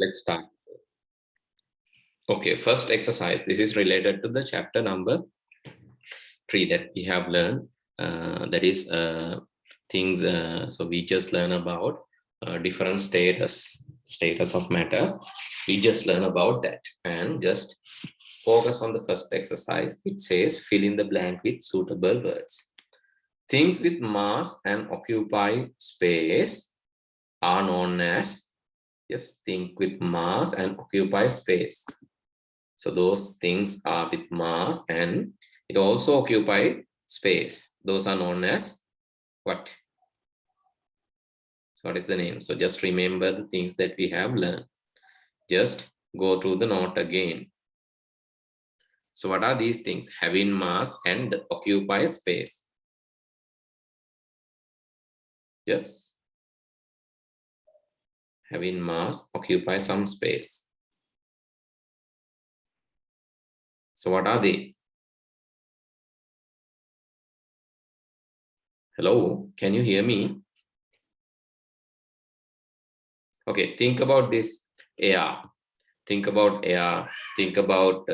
Let's start. Okay, first exercise. This is related to the chapter number 3 that we have learned. That is things. So we just learn about different status of matter. We just learn about that and just focus on the first exercise. It says fill in the blank with suitable words. Things with mass and occupy space are known as, yes, think with mass and occupy space. So those things are with mass and it also occupy space. Those are known as what? So what is the name? So just remember the things that we have learned. Just go through the note again. So what are these things? Having mass and occupy space. Yes. Having mass, occupy some space. So what are they? Hello, can you hear me? Okay, think about this air. Think about air. Think about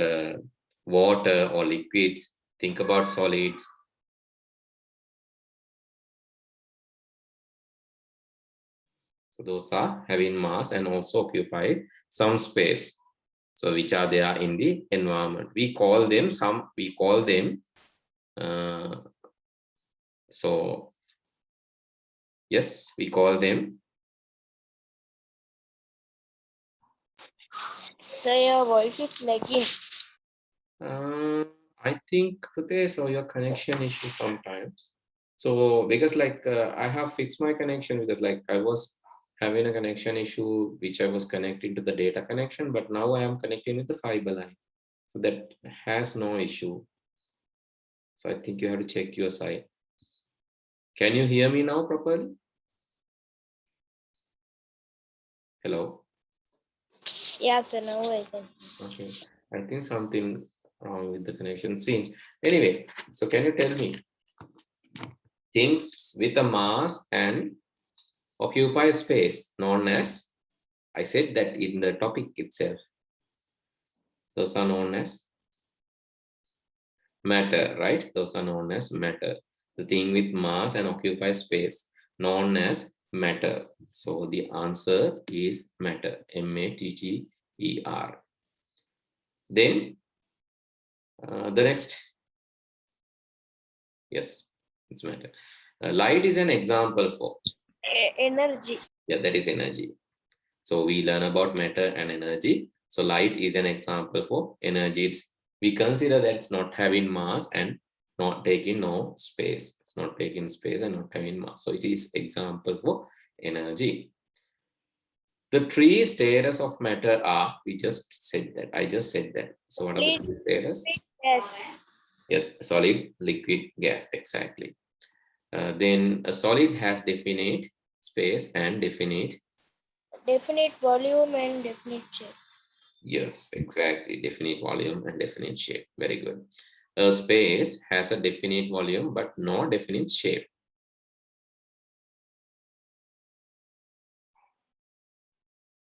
water or liquids. Think about solids. So those are having mass and also occupy some space. So which are there in the environment? We call them so yes, we call them. So your voice is lagging. I think today, so your connection issue sometimes. So because like I have fixed my connection because like I was having a connection issue which I was connecting to the data connection, but now I am connecting with the fiber line. So that has no issue. So I think you have to check your side. Can you hear me now properly? Hello? Yeah, so now I can. Okay. I think something wrong with the connection seems. Anyway, so can you tell me things with a mass and occupy space known as, I said that in the topic itself. Those are known as matter, right? Those are known as matter. The thing with mass and occupy space known as matter. So the answer is matter, M-A-T-T-E-R. Then the next, yes, it's matter. Light is an example for Energy. Yeah, that is energy. So we learn about matter and energy. So light is an example for energy. We consider that it's not having mass and not taking no space. It's not taking space and not having mass. So it is example for energy. The three status of matter are, we just said that. I just said that. So what are the three status? Yes. Yes, solid, liquid, gas, exactly. Then a solid has definite space and definite volume and definite shape. Yes, exactly. Definite volume and definite shape. Very good. A space has a definite volume but no definite shape.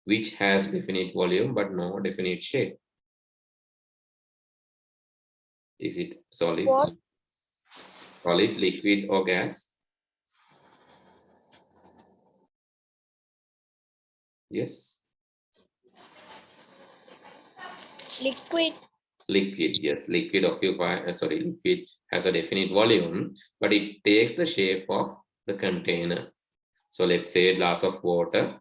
Which has definite volume but no definite shape? Is it solid? What? Solid, liquid, or gas? Yes. Liquid. Liquid, yes. Liquid liquid has a definite volume, but it takes the shape of the container. So let's say a glass of water.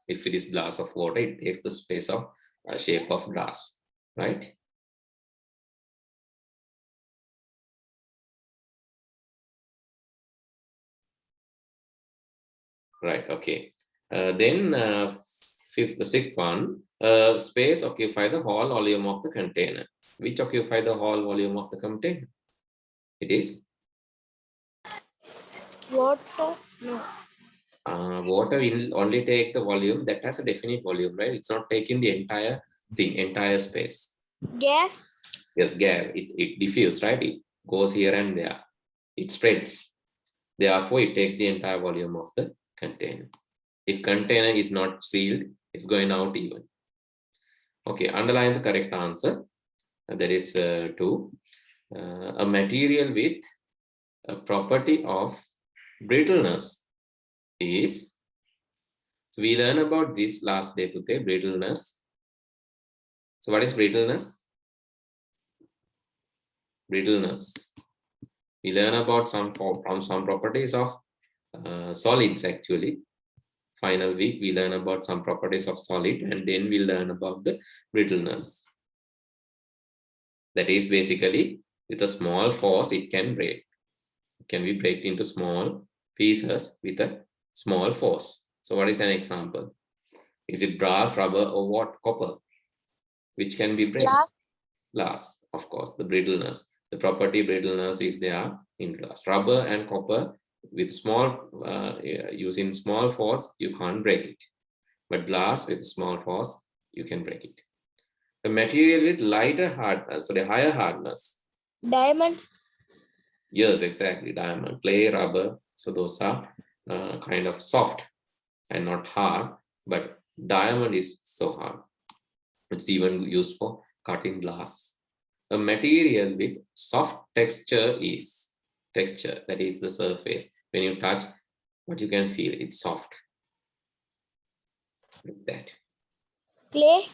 If it is glass of water, it takes the space of shape of glass, right? Right, okay. Then sixth one, space occupy the whole volume of the container. Which occupy the whole volume of the container? It is? Water. No. Water will only take the volume that has a definite volume, right? It's not taking the entire thing, entire space. Gas. Yes, gas, it diffuses, right? It goes here and there. It spreads. Therefore, it takes the entire volume of the container. If container is not sealed, It's going out even. Okay, underline the correct answer. That is 2. A material with a property of brittleness is, so we learned about this last day today, brittleness. So what is brittleness? Brittleness. We learn about some properties of solids actually. Final week we learn about some properties of solid, and then we learn about the brittleness. That is basically with a small force it can break. It can be broken into small pieces with a small force. So what is an example? Is it brass, rubber, or what? Copper? Which can be broken? Glass. Glass, of course. The brittleness, the property brittleness is there in glass. Rubber and copper with small using small force you can't break it, but glass with small force you can break it. The material with lighter hardness, so the higher hardness. Diamond. Yes, exactly. Diamond, clay, rubber. So those are kind of soft and not hard, but diamond is so hard. It's even used for cutting glass. A material with soft texture is texture, that is the surface. When you touch, what you can feel, it's soft. Like that. Clay.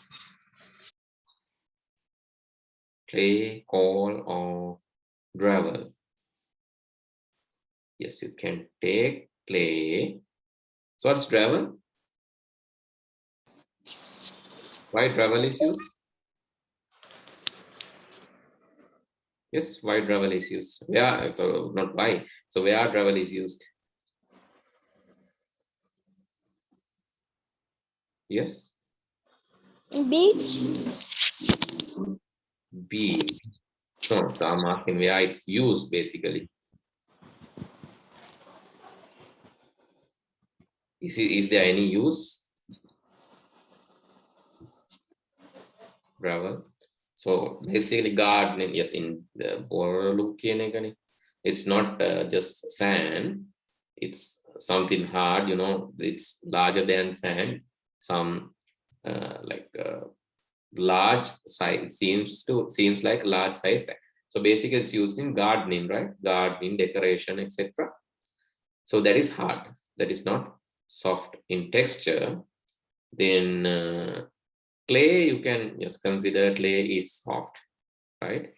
Clay, coal, or gravel. Yes, you can take clay. So what's gravel? Why gravel is used? Yes, why gravel is used? Yeah, so not why. So where gravel is used? Yes. Beach. Beach. No, so I'm asking where it's used basically. Is there any use? Gravel. So basically gardening, yes, in the it's not just sand, it's something hard, you know, it's larger than sand, some large size, seems like large size. So basically it's used in gardening, right? Gardening, decoration, etc. So that is hard, that is not soft in texture. Then clay, you can just consider clay is soft, right?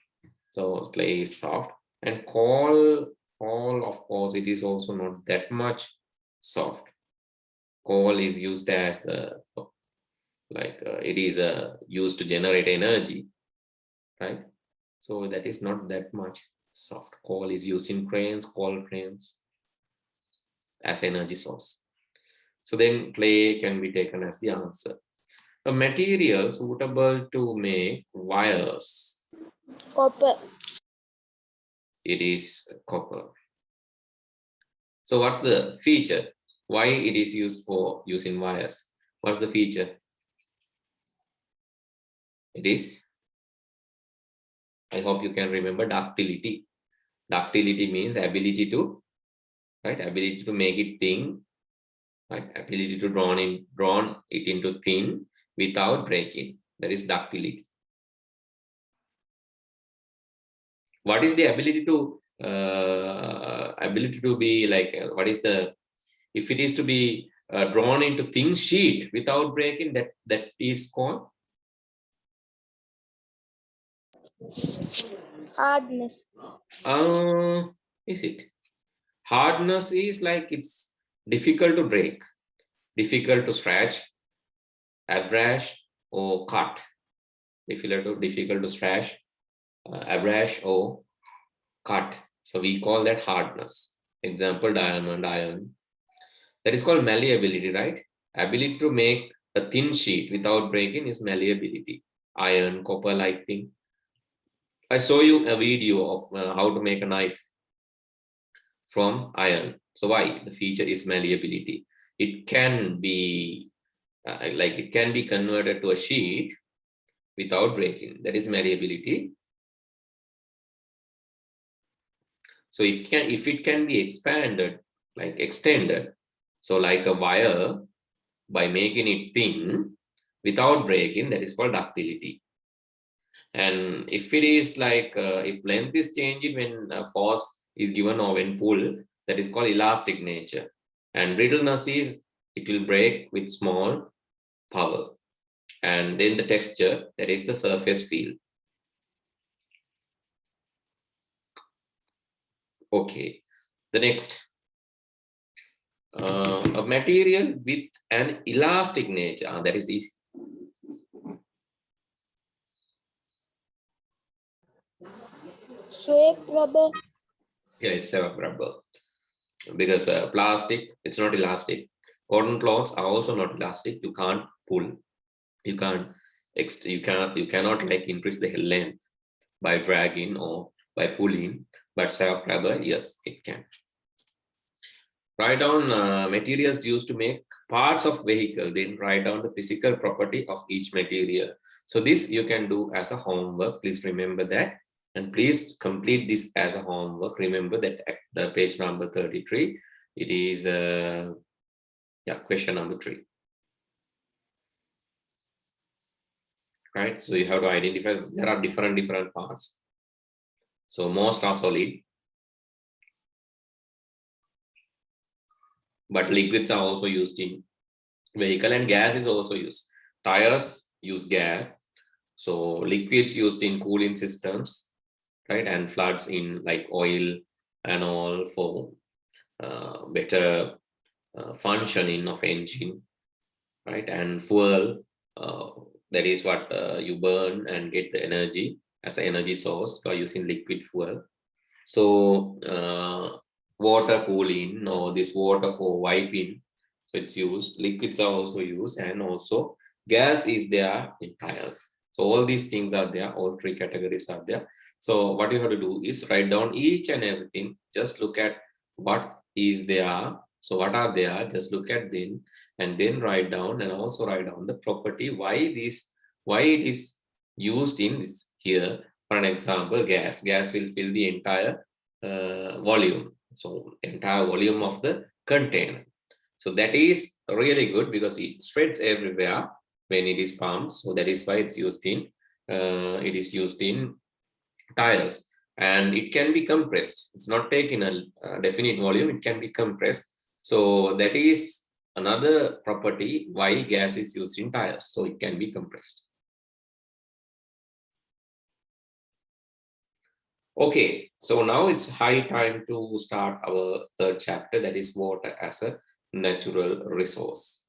So clay is soft, and coal, of course, it is also not that much soft. Coal is used as it is used to generate energy, right? So that is not that much soft. Coal is used in cranes, coal cranes as energy source. So then clay can be taken as the answer. A material suitable to make wires. Copper. It is copper. So what's the feature? Why it is used for using wires? What's the feature? It is, I hope you can remember, ductility. Ductility means ability to, right? Ability to make it thin, right? Ability to drawn it into thin without breaking. That is ductility. What is the ability to be like? What is the, if it is to be drawn into thin sheet without breaking? That is called Hardness. Is it? Hardness is like it's difficult to break, difficult to scratch, abrash, or cut. Difficult to scratch, abrash, or cut. So we call that hardness. Example, diamond, iron. That is called malleability, right? Ability to make a thin sheet without breaking is malleability. Iron, copper like thing. I saw you a video of how to make a knife from iron. So why? The feature is malleability. It can be it can be converted to a sheet without breaking. That is malleability. So if it can be expanded, like extended, so like a wire, by making it thin, without breaking, that is called ductility. And if it is like, if length is changing when force is given or when pull, that is called elastic nature. And brittleness is, it will break with small power. And then the texture, that is the surface field. Okay, the next. A material with an elastic nature, that is easy. Sweep rubber. Yeah, it's a rubber. Because plastic, it's not elastic. Cotton cloths are also not elastic. You can't pull. You cannot like increase the length by dragging or by pulling. But soft rubber, yes, it can. Write down materials used to make parts of vehicle, then write down the physical property of each material. So this you can do as a homework. Please remember that, and please complete this as a homework. Remember that at the page number 33, it is question number 3. Right, so you have to identify, there are different parts. So most are solid, but liquids are also used in vehicle, and gas is also used. Tires use gas, so liquids used in cooling systems, right? And floods in like oil and all for better functioning of engine, right? And fuel, that is what you burn and get the energy as an energy source by using liquid fuel. So water cooling, or this water for wiping, so it's used. Liquids are also used, and also gas is there in tires. So all these things are there, all 3 categories are there. So what you have to do is write down each and everything. Just look at what is there. So what are there, just look at them, and then write down, and also write down the property, why it is used in this here. For an example, gas will fill the entire volume, so entire volume of the container. So that is really good because it spreads everywhere when it is pumped. So that is why it's used in tires, and it can be compressed. It's not taken a definite volume, it can be compressed. So that is another property why gas is used in tires, so it can be compressed. Okay, so now it's high time to start our 3rd chapter, that is water as a natural resource,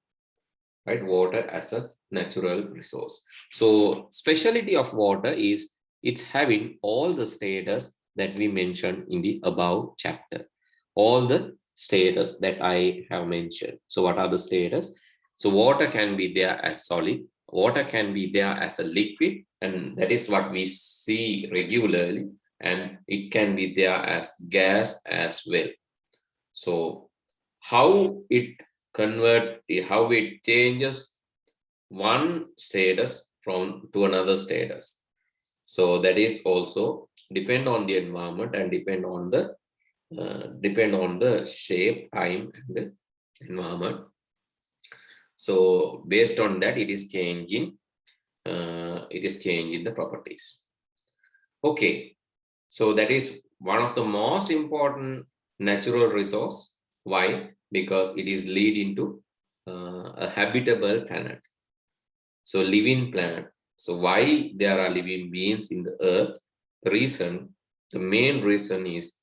right? Water as a natural resource. So specialty of water is it's having all the status that we mentioned in the above chapter, all the status that I have mentioned. So what are the status? So water can be there as solid, water can be there as a liquid, and that is what we see regularly, and it can be there as gas as well. So how it changes one status to another status. So that is also depend on the environment and depend on the shape, time, and the environment. So based on that, it is changing the properties. Okay, so that is one of the most important natural resource. Why? Because it is leading to a habitable planet. So living planet. So why there are living beings in the earth? The main reason is,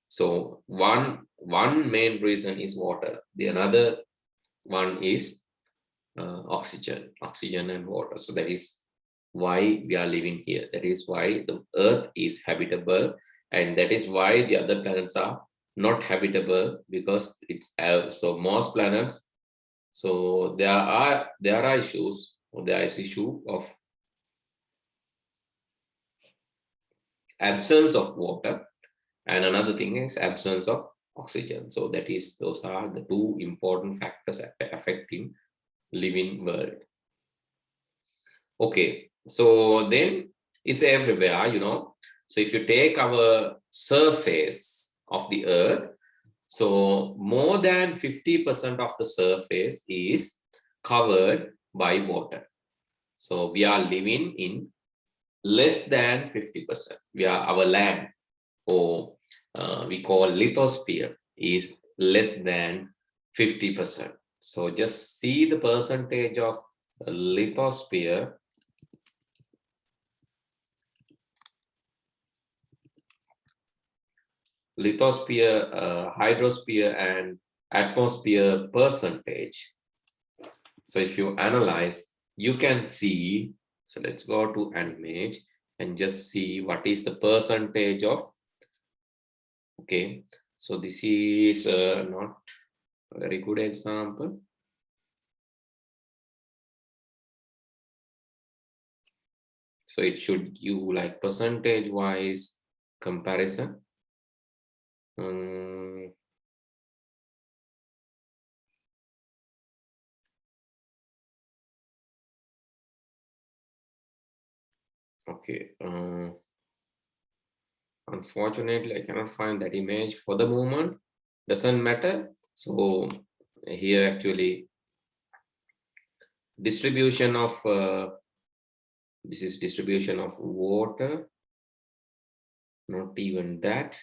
so one main reason is water. The another one is oxygen and water. So that is why we are living here. That is why the earth is habitable, and that is why the other planets are not habitable, because it's so most planets. So there are issues. There is issue of absence of water, and another thing is absence of oxygen. So those are the 2 important factors affecting living world. Okay, so then it's everywhere, So if you take our surface of the earth, so more than 50% of the surface is covered by water. So we are living in less than 50%. Our land, or we call lithosphere, is less than 50%. So just see the percentage of lithosphere. Lithosphere, hydrosphere, and atmosphere percentage. So if you analyze, you can see. So let's go to an image and just see what is the percentage of. Okay, so this is not a very good example. So it should give like percentage wise comparison. Okay. Unfortunately, I cannot find that image for the moment. Doesn't matter. So here actually distribution of this is distribution of water. Not even that.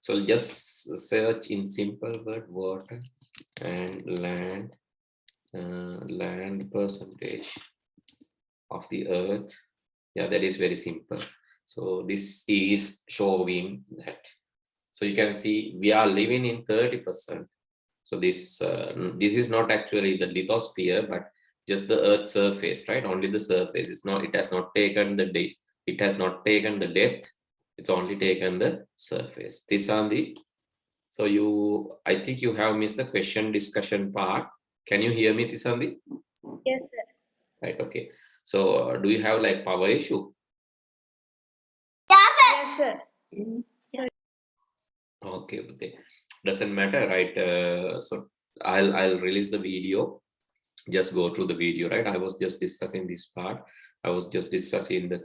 So just search in simple word water and land, land percentage of the earth. Yeah, that is very simple. So this is showing that. So you can see we are living in 30%. So this is not actually the lithosphere, but just the earth's surface, right? Only the surface. It's not. It has not taken the depth. It has not taken the depth. It's only taken the surface. This are the. So I think you have missed the question discussion part. Can you hear me, Tisandi? Yes, sir. Right. Okay. So do you have like power issue? Yes, sir. Okay. Doesn't matter, right? So I'll release the video. Just go through the video, right? I was just discussing this part. I was just discussing the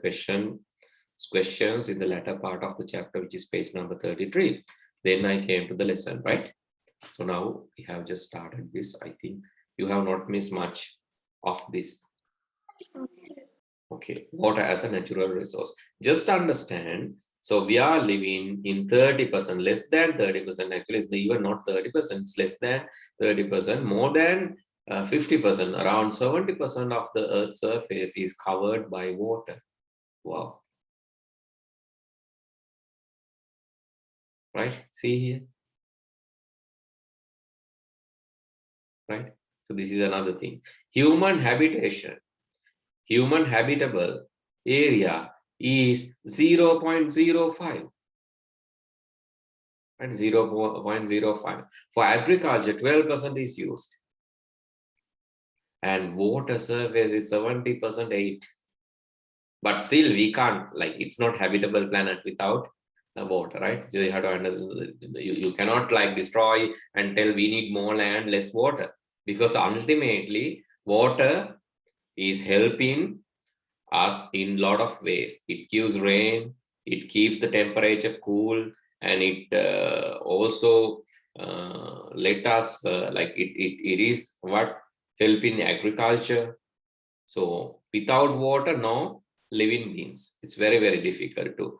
questions in the latter part of the chapter, which is page number 33. Then I came to the lesson, right? So now we have just started this. I think you have not missed much of this. Okay, water as a natural resource. Just understand. So we are living in 30%, less than 30%. Actually, it's even not 30%, it's less than 30%, more than 50%, around 70% of the Earth's surface is covered by water. Wow. Right? See here. Right? So this is another thing. Human habitation, human habitable area is 0.05. And 0.05. For agriculture, 12% is used. And water surface is 70% 8. But still we can't, like, it's not habitable planet without water, right? So you have to understand, you cannot like destroy and tell we need more land, less water. Because ultimately, water is helping us in a lot of ways. It gives rain, it keeps the temperature cool, and it also let us like it is what help in agriculture. So without water, no living beings. It's very difficult to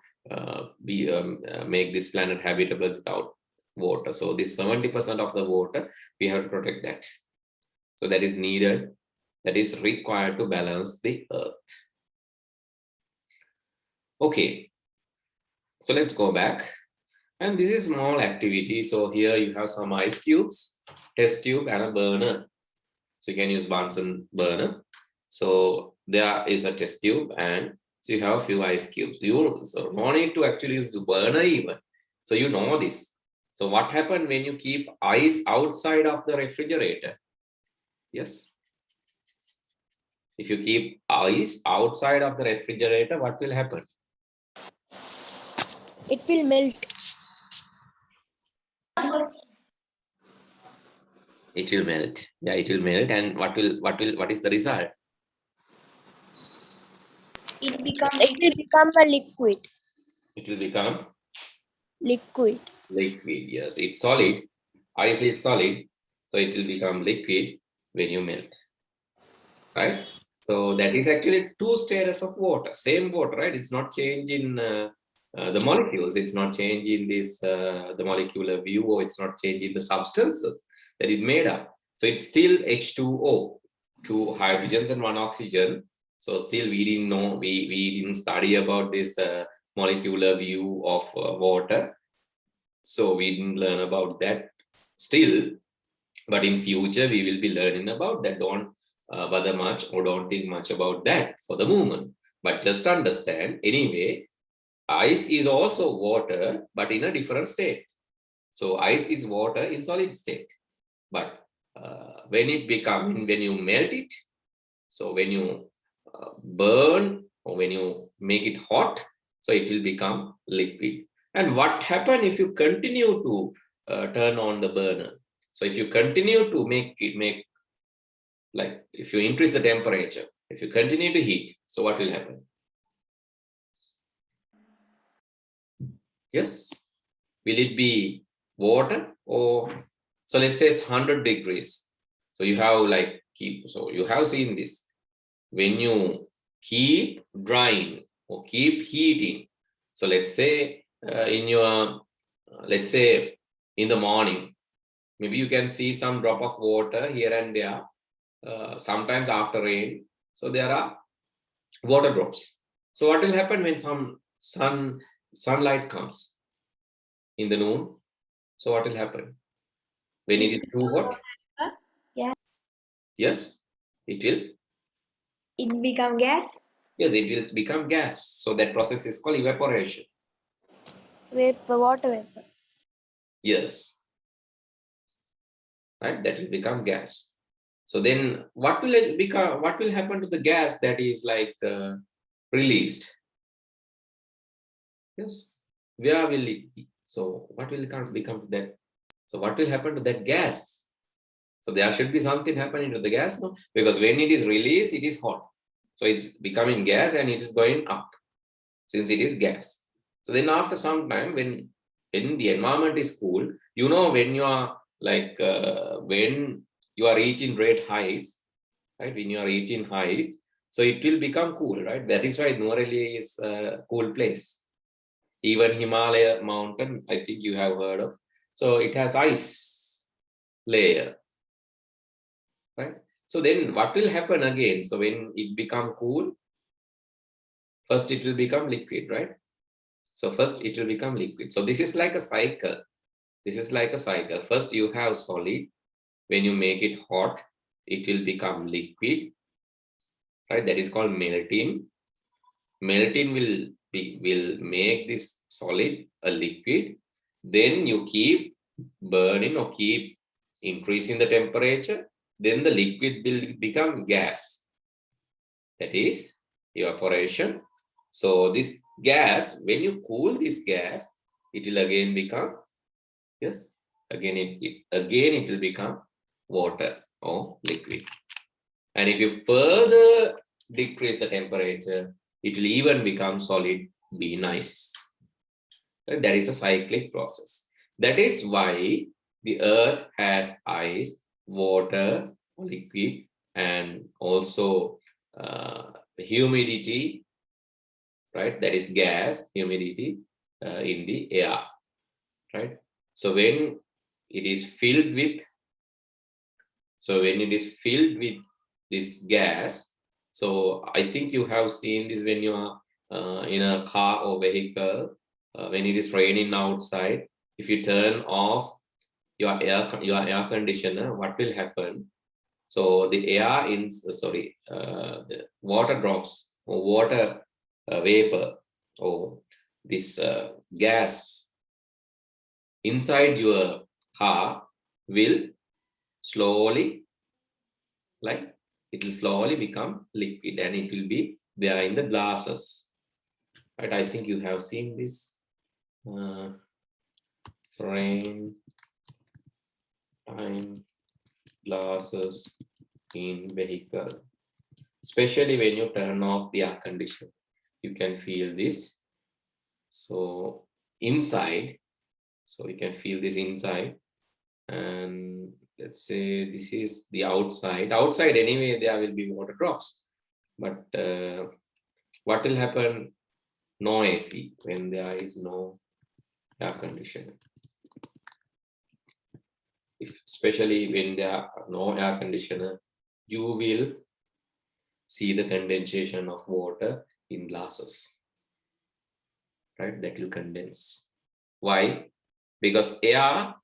make this planet habitable without water. So this 70% of the water, we have to protect that. So that is needed, that is required to balance the earth. Okay, so let's go back. And this is small activity. So here you have some ice cubes, test tube, and a burner. So you can use Bunsen burner. So there is a test tube, and so you have a few ice cubes. So no need to actually use the burner even. So you know this. So what happens when you keep ice outside of the refrigerator? Yes. If you keep ice outside of the refrigerator, what will happen? It will melt. It will melt. Yeah, it will melt. And what is the result? It will become a liquid. It will become Liquid. liquid. Yes, it's solid. Ice is solid. So it will become liquid when you melt, right? So that is actually two status of water, same water, right? It's not changing the molecules, it's not changing this the molecular view, or it's not changing the substances that is made up. So it's still H2O, two hydrogens and one oxygen. So still we didn't know, we didn't study about this molecular view of water. So we didn't learn about that still, but in future we will be learning about that. Don't bother much or don't think much about that for the moment, but just understand anyway, ice is also water, but in a different state. So ice is water in solid state, but when you melt it, so when you burn or when you make it hot, so it will become liquid. And what happens if you continue to turn on the burner? So if you continue to make like if you increase the temperature, if you continue to heat, so what will happen? Yes, will it be water? Or so let's say it's 100 degrees. So you have like you have seen this. When you keep drying or keep heating, so let's say let's say in the morning, maybe you can see some drop of water here and there. Sometimes after rain, so there are water drops. So what will happen when some sunlight comes in the noon? So what will happen when it is too hot? Yeah. Yes, it will. It become gas. Yes, it will become gas. So that process is called evaporation. Vapor, water vapor. Yes, right. That will become gas. So then, what will it become? What will happen to the gas that is like released? Yes, where will it be? So what will become to that? So what will happen to that gas? So there should be something happening to the gas, no? Because when it is released, it is hot. So it's becoming gas and it is going up since it is gas. So then after some time, when the environment is cool, you know, when you are like, when you are reaching great heights, right? When you are reaching heights, so it will become cool, right? That is why Nuareli is a cool place. Even Himalaya mountain, I think you have heard of. So it has ice layer, right? So then what will happen again? So when it become cool, first it will become liquid, right? So first it will become liquid. So this is like a cycle. This is like a cycle. First you have solid. When you make it hot, it will become liquid, right? That is called melting. Melting will make this solid a liquid. Then you keep burning or keep increasing the temperature. Then the liquid will become gas. That is evaporation. So this gas, when you cool this gas, it will again become, yes, again it will become water or liquid. And if you further decrease the temperature, it will even become solid, be nice. And that is a cyclic process. That is why the earth has ice, water, liquid, and also the humidity, right? That is gas, humidity in the air, right? So when it is filled with, this gas, so I think you have seen this when you are in a car or vehicle, when it is raining outside, if you turn off your air conditioner, what will happen? So the air the water drops or water vapor or this gas inside your car will slowly, like it will slowly become liquid and it will be there in the glasses, right? I think you have seen this rain time glasses in vehicle, especially when you turn off the air conditioner, you can feel this. So inside, so you can feel this inside, and let's say this is the outside. Outside anyway, there will be water drops. But what will happen? No AC when there is no air conditioner. Especially when there are no air conditioner, you will see the condensation of water in glasses, right? That will condense. Why? Because air,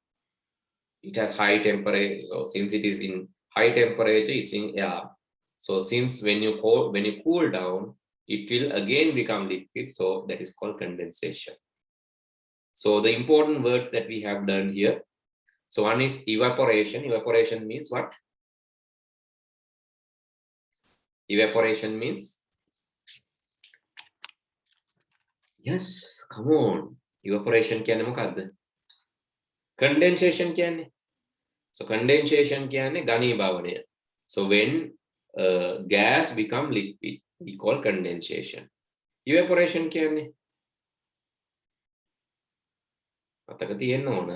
it has high temperature. So since it is in high temperature, it's in air. So since when you cool down, it will again become liquid. So that is called condensation. So the important words that we have done here. So one is evaporation. Evaporation means what? Evaporation means, yes, come on. Evaporation කියන්නේ මොකද්ද? Condensation කියන්නේ. So condensation කියන්නේ ඝනීභවනය. So when gas become liquid, we call condensation. Evaporation කියන්නේ අතක තියෙන්න ඕන.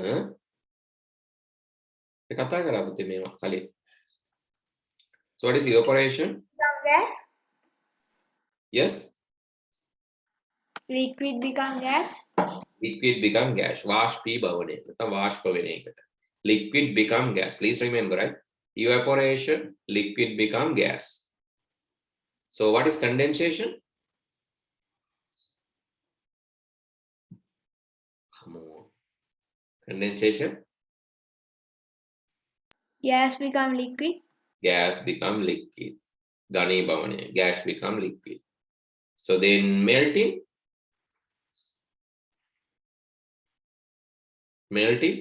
ඒ කතා කරා පුතේ මේවා කලින්. So what is evaporation? Become gas. Yes. Liquid become gas. Liquid become gas. වාෂ්පීභවනය. නැත්නම් වාෂ්ප වෙන එකට. Liquid become gas. Please remember, right? Evaporation, liquid become gas. So what is condensation? Come on. Condensation? Gas become liquid. Gas become liquid. ඝනීභවනය. Gas become liquid. So then melting? Melting?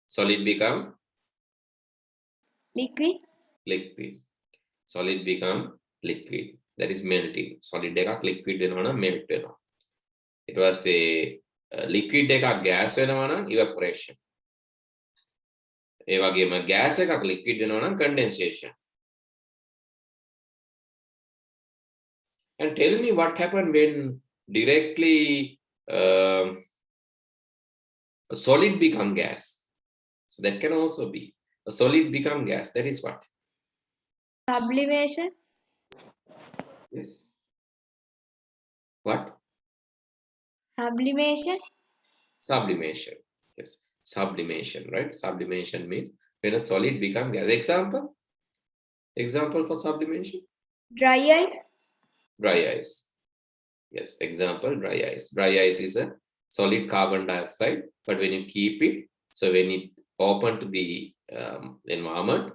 Solid become liquid. liquid. Solid become liquid. That is melting. Solid එකක් liquid වෙනවා නම් melt වෙනවා. It was a liquid එකක් gas වෙනවා නම් evaporation. ඒ වගේම gas එකක් liquid වෙනවා නම් condensation. And tell me what happened when directly a solid become gas. So that can also be a solid become gas. That is what? Sublimation. Yes. What? Sublimation. Sublimation. Yes. Sublimation, right? Sublimation means when a solid become gas. Example? Example for sublimation? Dry ice. Dry ice. Yes. Example, dry ice. Dry ice is a solid carbon dioxide, but when you keep it, so when it open to the environment,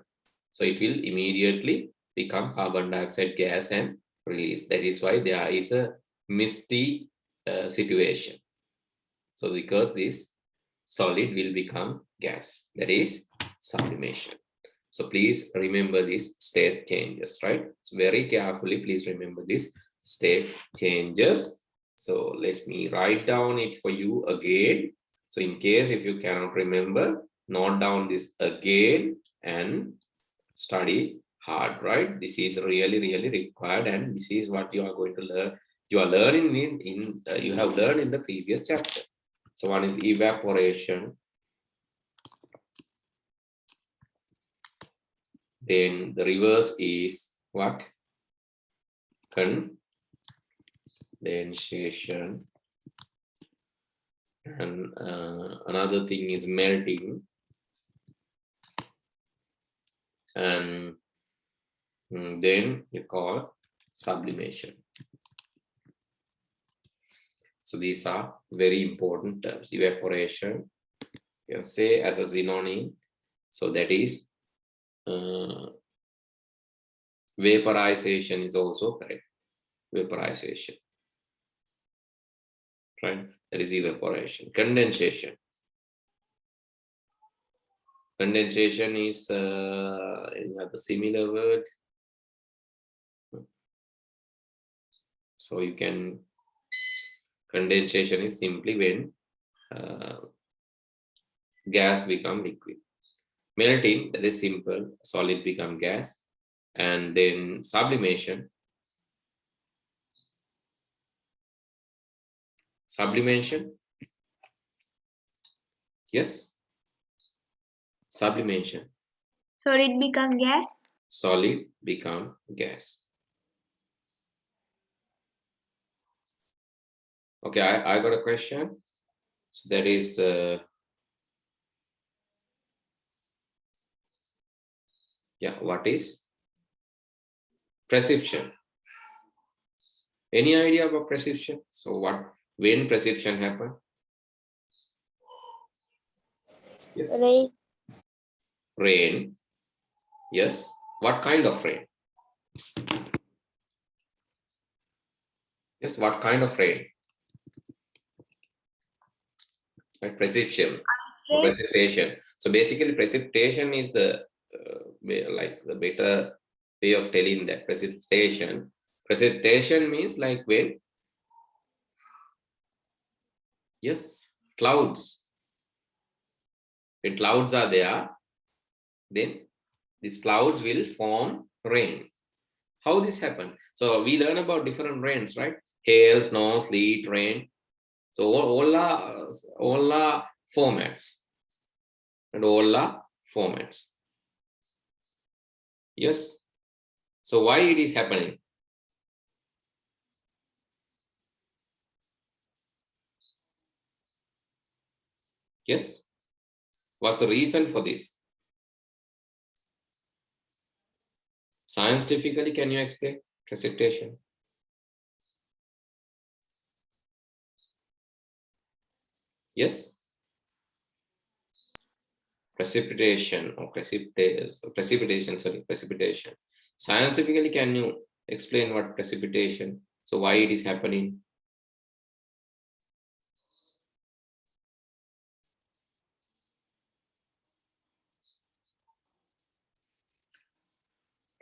so it will immediately become carbon dioxide gas and release. That is why there is a misty situation. So because this solid will become gas, that is sublimation. So please remember these state changes, right? So very carefully, please remember these state changes. So let me write down it for you again. So in case if you cannot remember, note down this again and study hard, right? This is really, really required, and this is what you are going to learn. You are learning you have learned in the previous chapter. So one is evaporation. Then the reverse is what? Condensation. And another thing is melting. And then you call sublimation. So these are very important terms. Evaporation, you say as a synonym. So that is vaporization is also correct. Vaporization, right? That is evaporation. Condensation. Condensation is the similar word. So you can, condensation is simply when gas become liquid. Melting, that is simple, solid become gas. And then sublimation. Sublimation. Yes. Sublimation. Solid become gas. Solid become gas. Okay, I got a question. So that is yeah, what is precipitation? Any idea about precipitation? So when precipitation happen? Yes. Rain. Rain. Yes. What kind of rain? Yes, what kind of rain? Right, precipitation. Rain. Precipitation. So basically, precipitation is the like the better way of telling that precipitation. Precipitation means like when, yes, clouds. When clouds are there, then these clouds will form rain. How this happen? So we learn about different rains, right? Hail, snow, sleet, rain. So all are formats, and all are formats. Yes. So why it is happening? Yes. What's the reason for this? Scientifically, can you explain precipitation? Yes. Precipitation or precipitation. Sorry, precipitation. Scientifically, can you explain what precipitation? So why it is happening?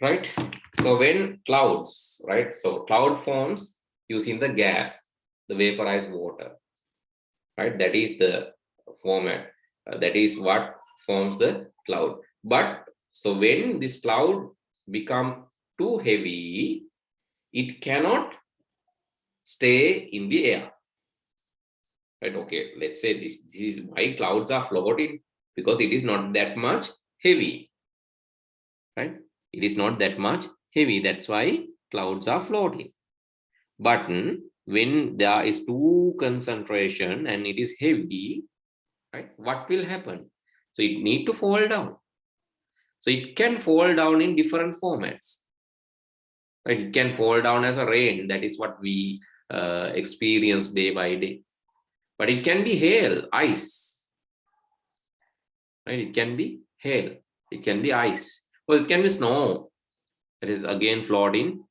Right. So when clouds, right? So cloud forms using the gas, the vaporized water, right? That is the format. That is what forms the cloud. But so when this cloud become too heavy, it cannot stay in the air. Right? Okay, let's say this is why clouds are floating, because it is not that much heavy. Right? It is not that much heavy. That's why clouds are floating. But when there is too concentration and it is heavy, right, what will happen? So it need to fall down. So it can fall down in different formats. Right? It can fall down as a rain. That is what we experience day by day. But it can be hail, ice. Right? It can be hail. It can be ice. Or it can be snow. That is again flowed in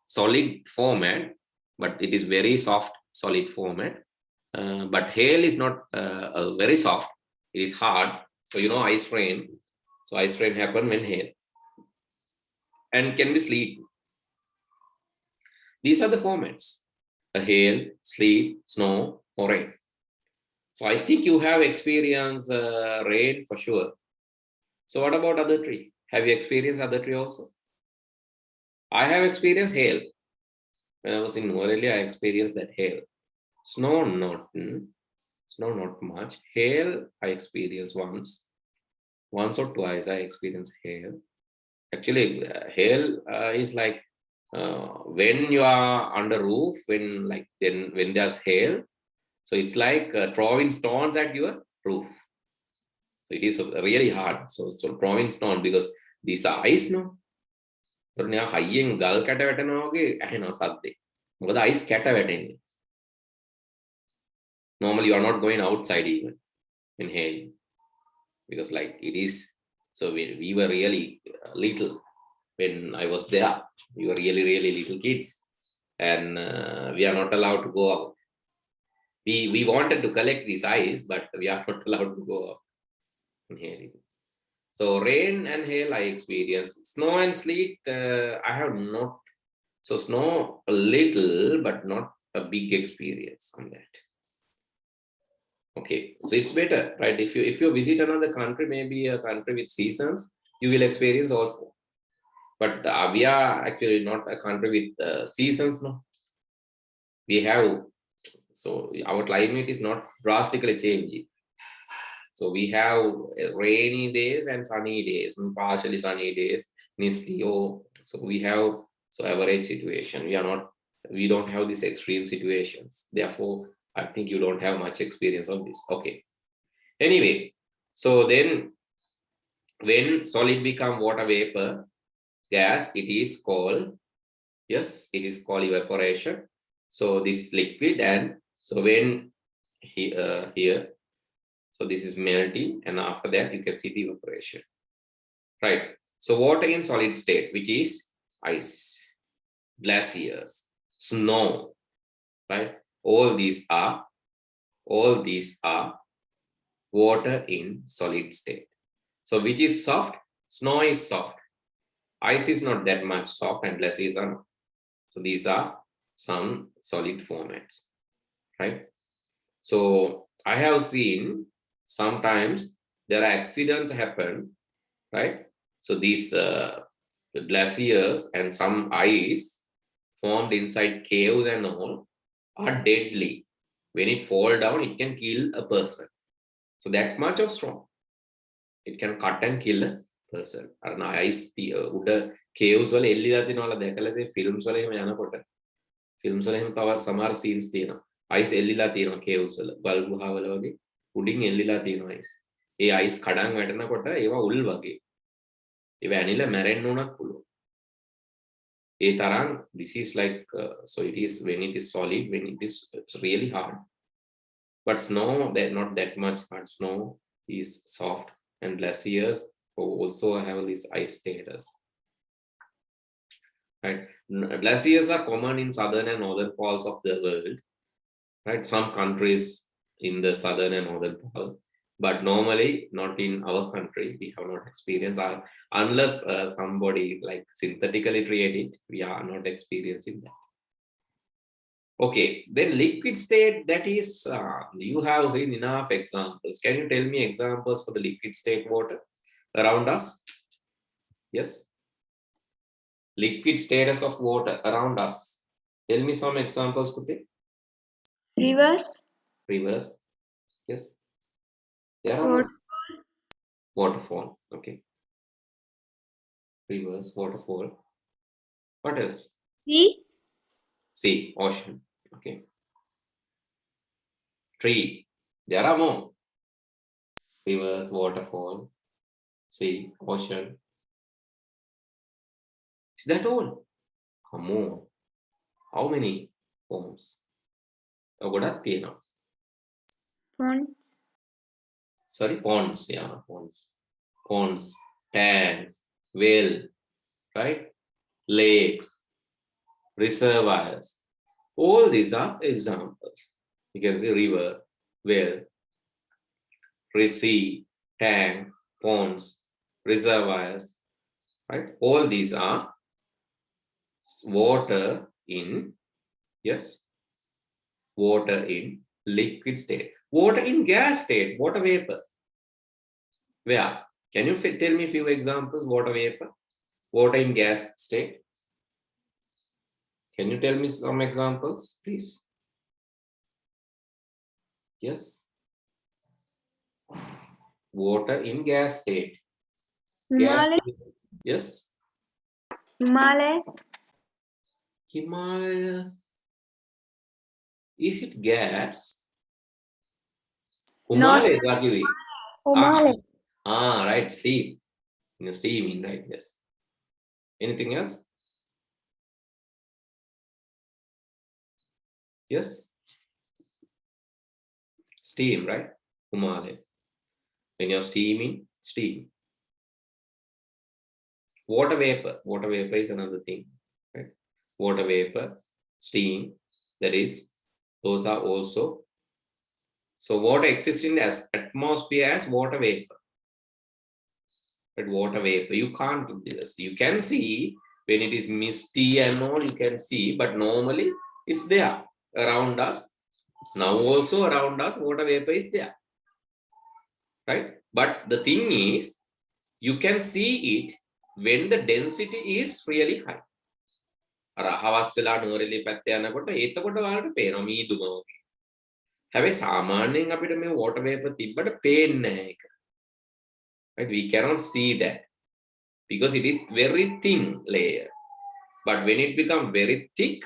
solid format, but it is very soft solid format. But hail is not very soft. It is hard. So you know ice rain. So ice rain happen when hail, and can be sleet. These are the formats: a hail, sleet, snow, or rain. So I think you have experienced rain for sure. So what about other tree? Have you experienced other tree also? I have experienced hail. When I was in Norelia, I experienced that hail. Snow not much. Hail I experienced once or twice. I experienced hail. Actually, hail is like when you are under roof, when there's hail, so it's like throwing stones at your roof. So it is really hard. So throwing stone, because these are ice, no. So now හයියෙන් ගල් කැට වැටෙනවා වගේ ඇහෙනවා සද්දේ. මොකද ice කැට වැටෙන්නේ. Normally you are not going outside even in hail, because like it is. So we were really little when I was there. We were really little kids, and we are not allowed to go out. We wanted to collect this ice, but we are not allowed to go out in hail. So rain and hail I experienced. Snow and sleet I have not. So snow a little, but not a big experience on that. Okay, so it's better, right? If you visit another country, maybe a country with seasons, you will experience all four. But we are actually not a country with seasons, no. We have, so our climate is not drastically changing. So we have rainy days and sunny days, partially sunny days, misty. Oh, so we have average situation. We don't have these extreme situations. Therefore, I think you don't have much experience of this. Okay. Anyway, so then when solid become water vapor, gas, it is called, yes, it is called evaporation. So this liquid, and so when here, so this is melting, and after that you can see the evaporation, right? So water in solid state, which is ice, glaciers, snow, right? All these are water in solid state. So which is soft? Snow is soft. Ice is not that much soft, and glaciers are not. So these are some solid formats, right? So I have seen sometimes there are accidents happen, right? So these glaciers and some ice formed inside caves and all are deadly. When it fall down, it can kill a person. So that much of strong. It can cut and kill a person. අර ice උඩ caves වල එල්ලිලා තියනවල දැකලා තියෙන films වල එහෙම යනකොට films වල එහෙම තව සමහර scenes තියෙනවා. ice එල්ලිලා තියෙනවා caves වල. ගල් ගුහාවල වගේ උඩින් එල්ලිලා තියෙනවා ice. ඒ ice කඩන් වැටෙනකොට ඒවා උල් වගේ. ඒවා ඇනිලා මැරෙන්න උනත් පුළුවන්. ඒ තරම් this is like so it is when it is solid, when it is it's really hard. But snow, they're not that much hard. Snow is soft, and glaciers also have this ice status. Right? Glaciers are common in southern and northern poles of the world. Right? Some countries in the southern and northern pole, but normally not in our country. We have not experienced, unless somebody like synthetically create it. We are not experiencing that. Okay, then liquid state, that is, you have seen enough examples. Can you tell me examples for the liquid state water around us? Yes. Liquid status of water around us. Tell me some examples, Kuti. Rivers. Rivers. Yes. There are waterfall. Okay. Rivers, waterfall. What else? Sea. Sea, ocean. Okay. Tree. There are more. Rivers, waterfall, sea, ocean. Is that all? Come on. How many forms? Ponds. Sorry, ponds. Yeah, ponds. Ponds, tanks, well, right? Lakes, reservoirs. All these are examples. You can see river, well, sea, tank, ponds, reservoirs, right? All these are water in, yes, water in liquid state. Water in gas state, water vapor. Where? Can you tell me a few examples? Water vapor, water in gas state. Can you tell me some examples, please? Yes. Water in gas state. Himalaya. Gas, yes. Himalaya. Himalaya. Is it gas? Himalaya is what you eat. Himalaya. Right, steam. Steaming, right? Yes. Anything else? Yes. Steam, right? Himalaya. When you're steaming, steam. Water vapor. Water vapor is another thing, right? Water vapor, steam, that is, those are also. So water exists in the atmosphere as water vapor. But water vapor, you can't do this. You can see when it is misty and all, you can see, but normally it's there around us. Now also around us, water vapor is there, right? But the thing is, you can see it when the density is really high. හැබැයි සාමාන්‍යයෙන් අපිට මේ water vapor තිබ්බට පේන්නේ නැහැ ඒක. Right? We cannot see that because it is very thin layer. But when it becomes very thick,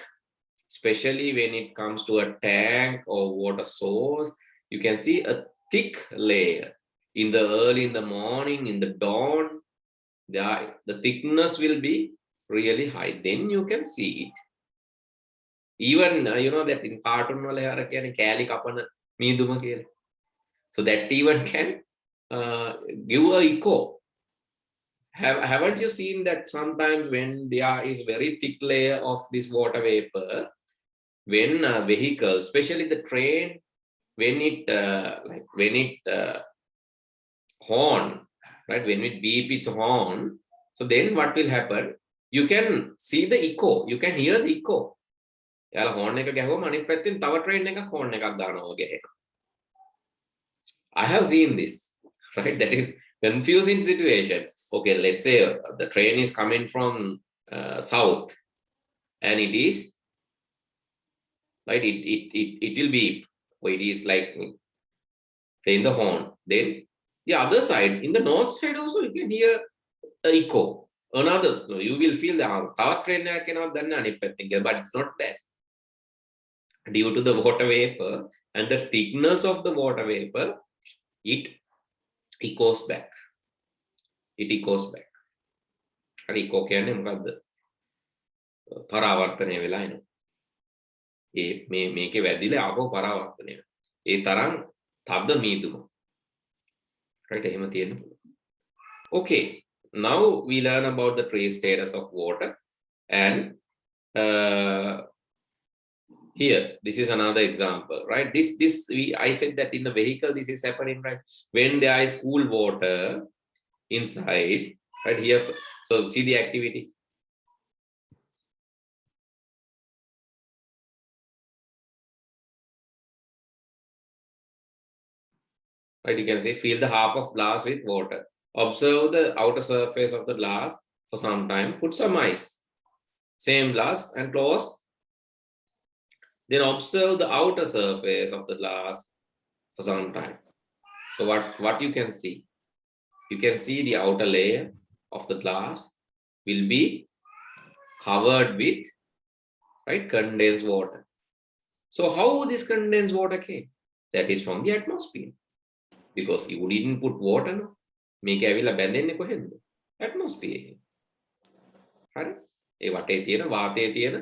especially when it comes to a tank or water source, you can see a thick layer. In the early in the morning, in the dawn, the thickness will be really high. Then you can see it. Even you know that in cartoon wala yara kiyane kali kapana meeduma kiyala. So that even can give a echo. Haven't you seen that sometimes when there is very thick layer of this water vapor, when vehicles, especially the train, when it horn, right? When it beep its horn, so then what will happen? You can see the echo. You can hear the echo. යාලා horn එක ගැහුවම අනිත් පැත්තෙන් තව train එකක් horn එකක් දානවා වගේ එහෙම. I have seen this, right? That is confusing situation. Okay, let's say the train is coming from south, and it is right. It will beep. Or it is like playing the horn. Then the other side, in the north side also, you can hear an echo. Another, so you will feel the power train cannot done anything, but it's not that. Due to the water vapor and the thickness of the water vapor, it echoes back. It echoes back. And echo කියන්නේ මොකද්ද? පරාවර්තනය වෙලා එනවා. මේකේ වැදිලා ආපහු පරාවර්තනය වෙනවා. ඒ තරම් තද මීදුම. Right? එහෙම තියෙන්න පුළුවන්. Okay, now we learn about the trace status of water, and here this is another example, right? I said that in the vehicle this is happening, right? When there is cool water inside, right here. So see the activity. Right, you can say fill the half of glass with water. Observe the outer surface of the glass for some time. Put some ice. Same glass and close. Then observe the outer surface of the glass for some time. So what you can see? You can see the outer layer of the glass will be covered with, right, condensed water. So how this condensed water came? That is from the atmosphere. Because you didn't put water, no? මේක ඇවිල්ලා බැඳෙන්නේ කොහෙන්ද? atmosphere. හරි? ඒ වටේ තියෙන වාතයේ තියෙන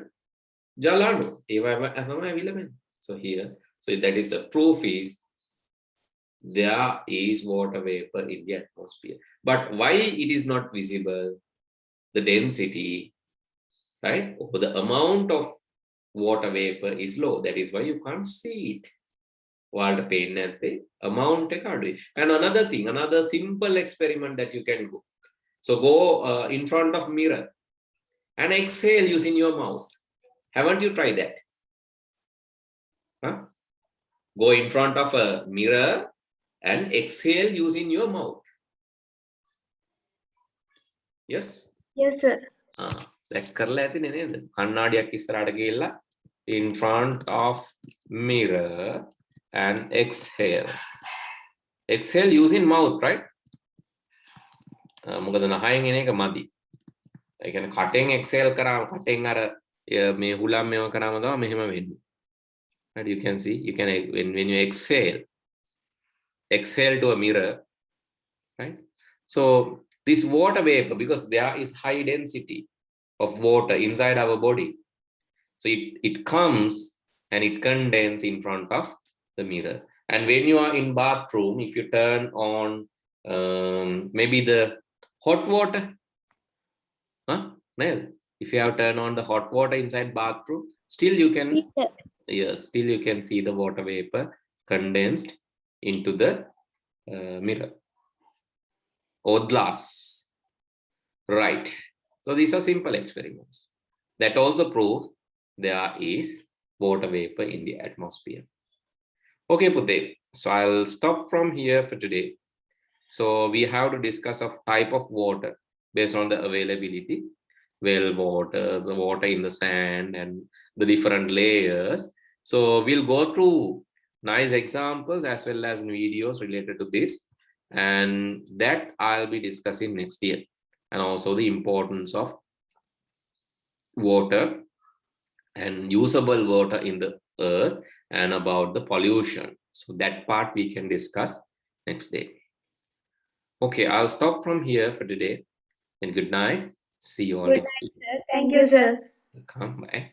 ජල අණු. ඒවා තමයි ඇවිල්ලා බැඳෙන්නේ. So here, so that is the proof is there is water vapor in the atmosphere. But why it is not visible? The density, right? Or the amount of water vapor is low. That is why you can't see it. Water pain at the amount. And another thing, another simple experiment that you can go. So go in front of mirror and exhale using your mouth. Haven't you tried that? Huh? Go in front of a mirror and exhale using your mouth. Yes? Yes, sir. That කරලා ඇතිනේ නේද? කණ්ණාඩියක් ඉස්සරහට ගිහලා in front of mirror and exhale. Exhale using mouth, right? මොකද නහයෙන් එන එක මදි. ඒ කියන්නේ කටෙන් exhale කරාම කටෙන් අර මේ හුලම් මේව කරාම තමයි මෙහෙම වෙන්නේ. And you can see, you can when you exhale to a mirror, right? So this water vapor, because there is high density of water inside our body, so it comes and it condenses in front of the mirror. And when you are in bathroom, if you turn on maybe the hot water, if you have turned on the hot water inside bathroom, still you can still you can see the water vapor condensed into the mirror or glass, right? So these are simple experiments that also proves there is water vapor in the atmosphere. Okay, Pute, so I'll stop from here for today. So we have to discuss of type of water based on the availability, well waters, the water in the sand, and the different layers. So we'll go through nice examples as well as videos related to this, and that I'll be discussing next year, and also the importance of water and usable water in the earth and about the pollution. So that part we can discuss next day. Okay, I'll stop from here for today, and good night. See you all. Good night, sir. Thank you, sir. Welcome. Bye.